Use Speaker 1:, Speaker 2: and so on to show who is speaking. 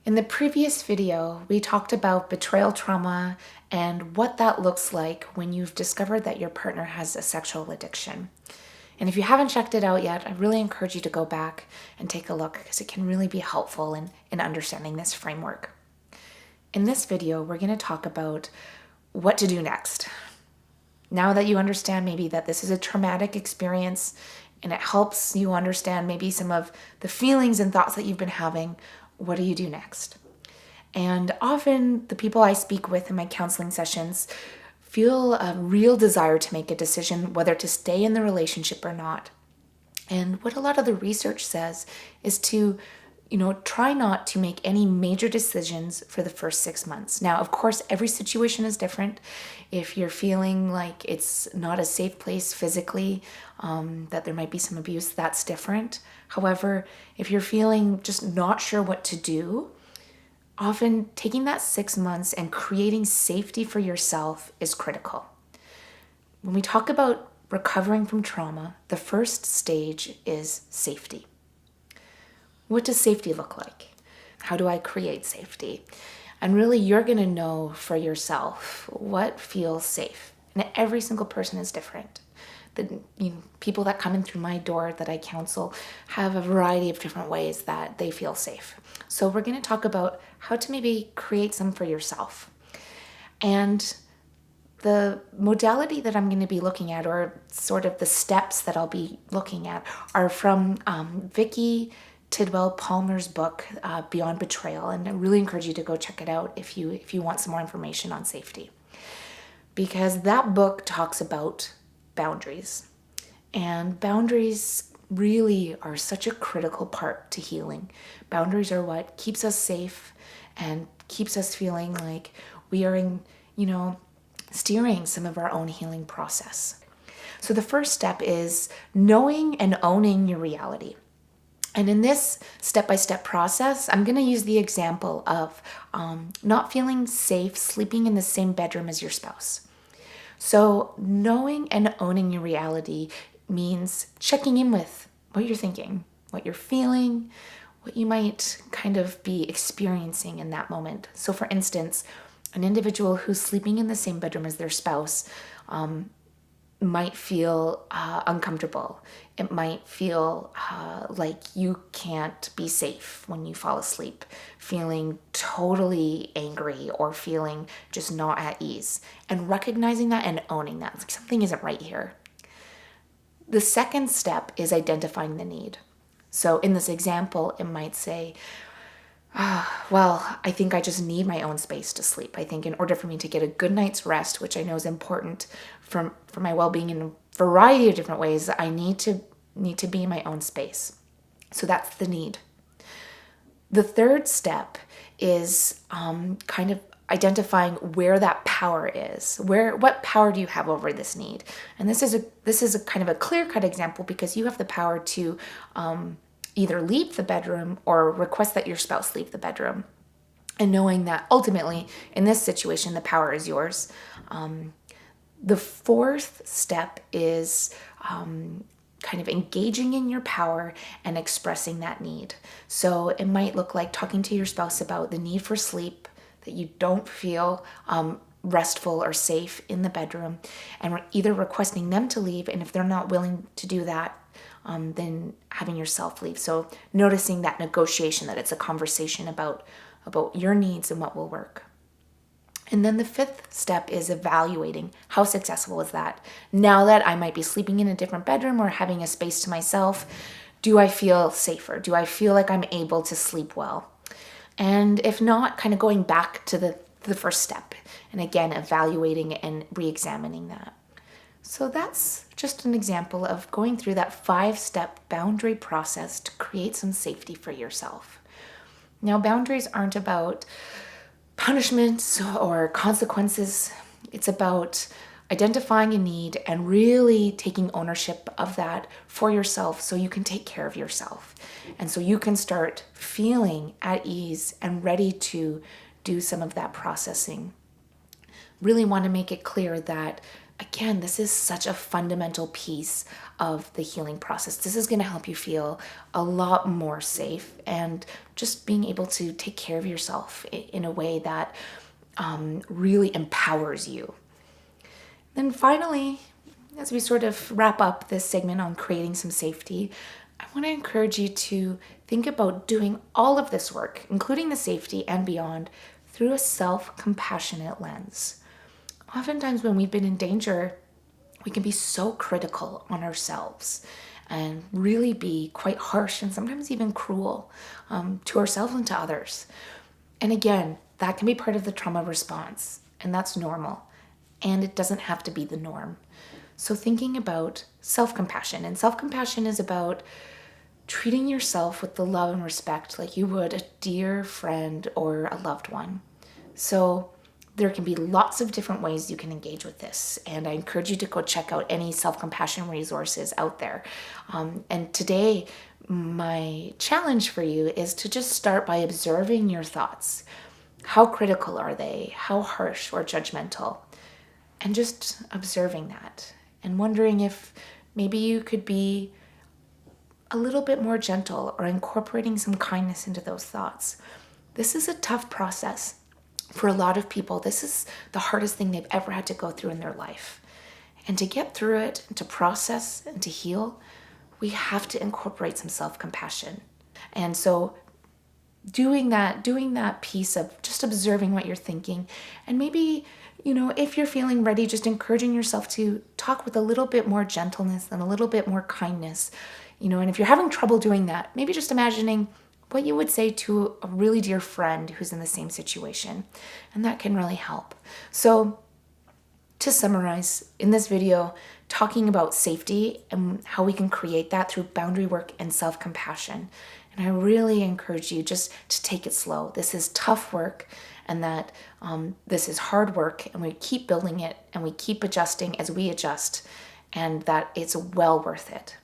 Speaker 1: In the previous video, we talked about betrayal trauma and what that looks like when you've discovered that your partner has a sexual addiction. And if you haven't checked it out yet, I really encourage you to go back and take a look because it can really be helpful in understanding this framework. In this video, we're going to talk about what to do next. Now that you understand maybe that this is a traumatic experience and it helps you understand maybe some of the feelings and thoughts that you've been having, what do you do next? And often the people I speak with in my counseling sessions feel a real desire to make a decision whether to stay in the relationship or not. And what a lot of the research says is to try not to make any major decisions for the first 6 months. Now, of course, every situation is different. If you're feeling like it's not a safe place physically, that there might be some abuse, that's different. However, if you're feeling just not sure what to do, often taking that 6 months and creating safety for yourself is critical. When we talk about recovering from trauma, the first stage is safety. What does safety look like? How do I create safety? And really, you're going to know for yourself what feels safe. And every single person is different. The people that come in through my door that I counsel have a variety of different ways that they feel safe. So we're going to talk about how to maybe create some for yourself. And the modality that I'm going to be looking at, or sort of the steps that I'll be looking at, are from Vicki Tidwell Palmer's book, Beyond Betrayal. And I really encourage you to go check it out if you want some more information on safety. Because that book talks about boundaries. And boundaries really are such a critical part to healing. Boundaries are what keeps us safe and keeps us feeling like we are steering some of our own healing process. So the first step is knowing and owning your reality. And in this step-by-step process, I'm going to use the example of not feeling safe sleeping in the same bedroom as your spouse. So knowing and owning your reality means checking in with what you're thinking, what you're feeling, what you might kind of be experiencing in that moment. So for instance, an individual who's sleeping in the same bedroom as their spouse might feel uncomfortable. It might feel like you can't be safe when you fall asleep, feeling totally angry or feeling just not at ease. And recognizing that and owning that, like something isn't right here. The second step is identifying the need. So in this example, it might say, I think I just need my own space to sleep. I think in order for me to get a good night's rest, which I know is important for my well-being in a variety of different ways, I need to be in my own space. So that's the need. The third step is kind of identifying where that power is. What power do you have over this need? And this is a kind of a clear-cut example because you have the power to either leave the bedroom or request that your spouse leave the bedroom. And knowing that ultimately, in this situation, the power is yours. The fourth step is kind of engaging in your power and expressing that need. So it might look like talking to your spouse about the need for sleep, that you don't feel restful or safe in the bedroom, and either requesting them to leave, and if they're not willing to do that, then having yourself leave. So noticing that negotiation, that it's a conversation about your needs and what will work. And then the fifth step is evaluating how successful is that. Now that I might be sleeping in a different bedroom or having a space to myself, do I feel safer? Do I feel like I'm able to sleep well? And if not, kind of going back to the first step and again, evaluating and re-examining that. So that's just an example of going through that 5-step boundary process to create some safety for yourself. Now, boundaries aren't about punishments or consequences. It's about identifying a need and really taking ownership of that for yourself so you can take care of yourself. And so you can start feeling at ease and ready to do some of that processing. Really want to make it clear that again, this is such a fundamental piece of the healing process. This is going to help you feel a lot more safe and just being able to take care of yourself in a way that really empowers you. Then finally, as we sort of wrap up this segment on creating some safety, I want to encourage you to think about doing all of this work, including the safety and beyond, through a self-compassionate lens. Oftentimes when we've been in danger, we can be so critical on ourselves and really be quite harsh and sometimes even cruel to ourselves and to others. And again, that can be part of the trauma response, and that's normal. And it doesn't have to be the norm. So thinking about self-compassion, and self-compassion is about treating yourself with the love and respect like you would a dear friend or a loved one. So there can be lots of different ways you can engage with this, and I encourage you to go check out any self-compassion resources out there. And today, my challenge for you is to just start by observing your thoughts. How critical are they? How harsh or judgmental? And just observing that and wondering if maybe you could be a little bit more gentle or incorporating some kindness into those thoughts. This is a tough process. For a lot of people, this is the hardest thing they've ever had to go through in their life. And to get through it, and to process and to heal, we have to incorporate some self-compassion. And so doing that piece of just observing what you're thinking, and maybe, if you're feeling ready, just encouraging yourself to talk with a little bit more gentleness and a little bit more kindness, and if you're having trouble doing that, maybe just imagining what you would say to a really dear friend who's in the same situation, and that can really help. So to summarize, in this video, talking about safety and how we can create that through boundary work and self-compassion. And I really encourage you just to take it slow. This is tough work, and that this is hard work, and we keep building it and we keep adjusting as we adjust, and that it's well worth it.